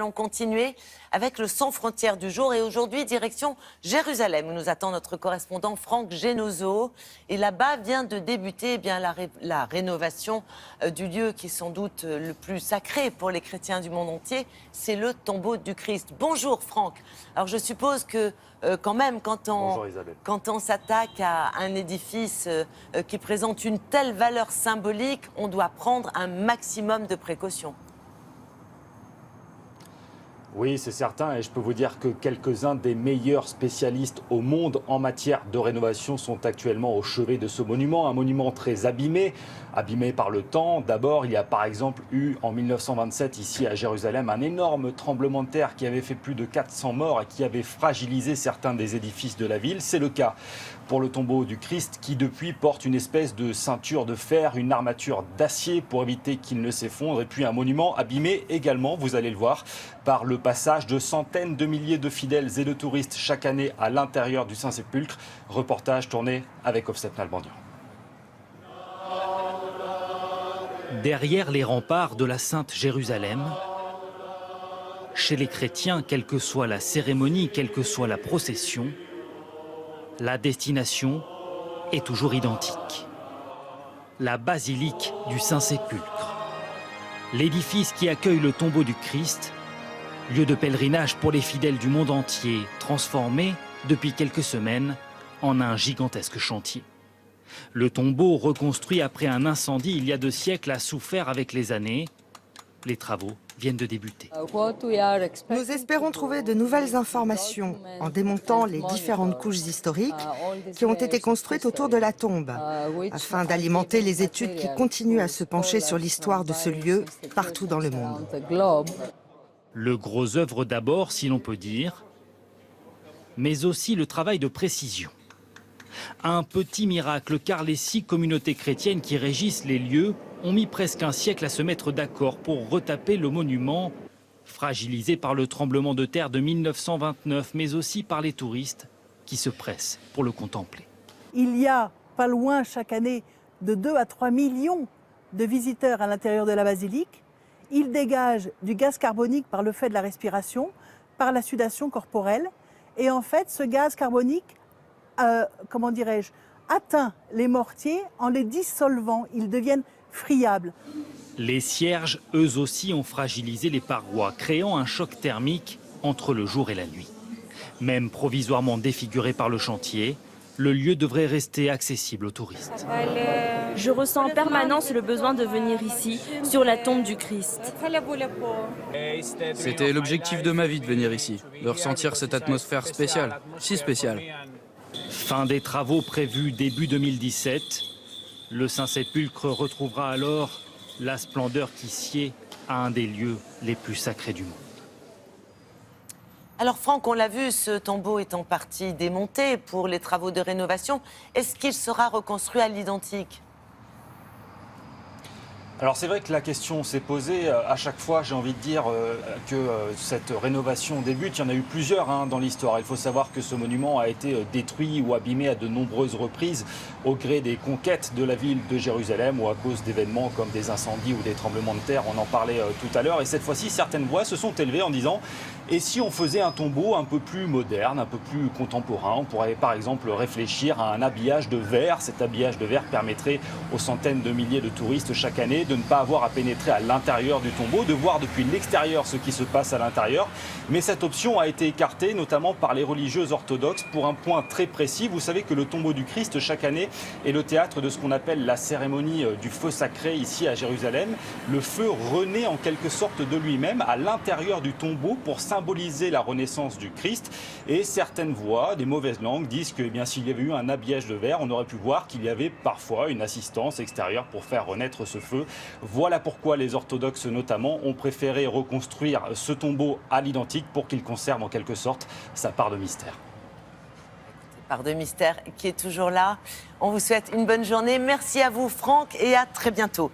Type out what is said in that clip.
allons continuer avec le Sans frontières du jour. Et aujourd'hui, direction Jérusalem, où nous attend notre correspondant Franck Genozo. Et là-bas vient de débuter la rénovation du lieu qui est sans doute le plus sacré pour les chrétiens du monde entier. C'est le tombeau du Christ. Bonjour Franck. Alors je suppose que quand même, quand on s'attaque à un édifice qui présente une telle valeur symbolique, on doit prendre un maximum de précautions. Oui, c'est certain, et je peux vous dire que quelques-uns des meilleurs spécialistes au monde en matière de rénovation sont actuellement au chevet de ce monument. Un monument très abîmé par le temps. D'abord, il y a par exemple eu en 1927 ici à Jérusalem un énorme tremblement de terre qui avait fait plus de 400 morts et qui avait fragilisé certains des édifices de la ville. C'est le cas pour le tombeau du Christ qui depuis porte une espèce de ceinture de fer, une armature d'acier pour éviter qu'il ne s'effondre. Et puis un monument abîmé également, vous allez le voir, par le passage de centaines de milliers de fidèles et de touristes chaque année à l'intérieur du Saint-Sépulcre. Reportage tourné avec Ofsep Nalbandian. Derrière les remparts de la Sainte Jérusalem, chez les chrétiens, quelle que soit la cérémonie, quelle que soit la procession, la destination est toujours identique. La basilique du Saint-Sépulcre, l'édifice qui accueille le tombeau du Christ, lieu de pèlerinage pour les fidèles du monde entier, transformé depuis quelques semaines en un gigantesque chantier. Le tombeau, reconstruit après un incendie il y a 2 siècles, a souffert avec les années. Les travaux viennent de débuter. Nous espérons trouver de nouvelles informations en démontant les différentes couches historiques qui ont été construites autour de la tombe, afin d'alimenter les études qui continuent à se pencher sur l'histoire de ce lieu partout dans le monde. Le gros œuvre d'abord, si l'on peut dire, mais aussi le travail de précision. Un petit miracle, car les 6 communautés chrétiennes qui régissent les lieux ont mis presque un siècle à se mettre d'accord pour retaper le monument, fragilisé par le tremblement de terre de 1929, mais aussi par les touristes qui se pressent pour le contempler. Il y a pas loin chaque année de 2 à 3 millions de visiteurs à l'intérieur de la basilique. Il dégage du gaz carbonique par le fait de la respiration, par la sudation corporelle. Et en fait, ce gaz carbonique, atteint les mortiers en les dissolvant. Ils deviennent friables. Les cierges, eux aussi, ont fragilisé les parois, créant un choc thermique entre le jour et la nuit. Même provisoirement défiguré par le chantier, le lieu devrait rester accessible aux touristes. Je ressens en permanence le besoin de venir ici, sur la tombe du Christ. C'était l'objectif de ma vie de venir ici, de ressentir cette atmosphère spéciale, si spéciale. Fin des travaux prévus début 2017. Le Saint-Sépulcre retrouvera alors la splendeur qui sied à un des lieux les plus sacrés du monde. Alors Franck, on l'a vu, ce tombeau est en partie démonté pour les travaux de rénovation. Est-ce qu'il sera reconstruit à l'identique ? Alors c'est vrai que la question s'est posée à chaque fois, j'ai envie de dire que cette rénovation débute. Il y en a eu plusieurs dans l'histoire. Il faut savoir que ce monument a été détruit ou abîmé à de nombreuses reprises au gré des conquêtes de la ville de Jérusalem ou à cause d'événements comme des incendies ou des tremblements de terre. On en parlait tout à l'heure. Et cette fois-ci, certaines voix se sont élevées en disant « Et si on faisait un tombeau un peu plus moderne, un peu plus contemporain ?» On pourrait par exemple réfléchir à un habillage de verre. Cet habillage de verre permettrait aux centaines de milliers de touristes chaque année de ne pas avoir à pénétrer à l'intérieur du tombeau, de voir depuis l'extérieur ce qui se passe à l'intérieur. Mais cette option a été écartée, notamment par les religieux orthodoxes, pour un point très précis. Vous savez que le tombeau du Christ, chaque année, est le théâtre de ce qu'on appelle la cérémonie du feu sacré ici à Jérusalem. Le feu renaît en quelque sorte de lui-même à l'intérieur du tombeau pour symboliser la renaissance du Christ. Et certaines voix, des mauvaises langues, disent que s'il y avait eu un habillage de verre, on aurait pu voir qu'il y avait parfois une assistance extérieure pour faire renaître ce feu. Voilà pourquoi les orthodoxes notamment ont préféré reconstruire ce tombeau à l'identique pour qu'il conserve en quelque sorte sa part de mystère. Part de mystère qui est toujours là. On vous souhaite une bonne journée. Merci à vous Franck et à très bientôt.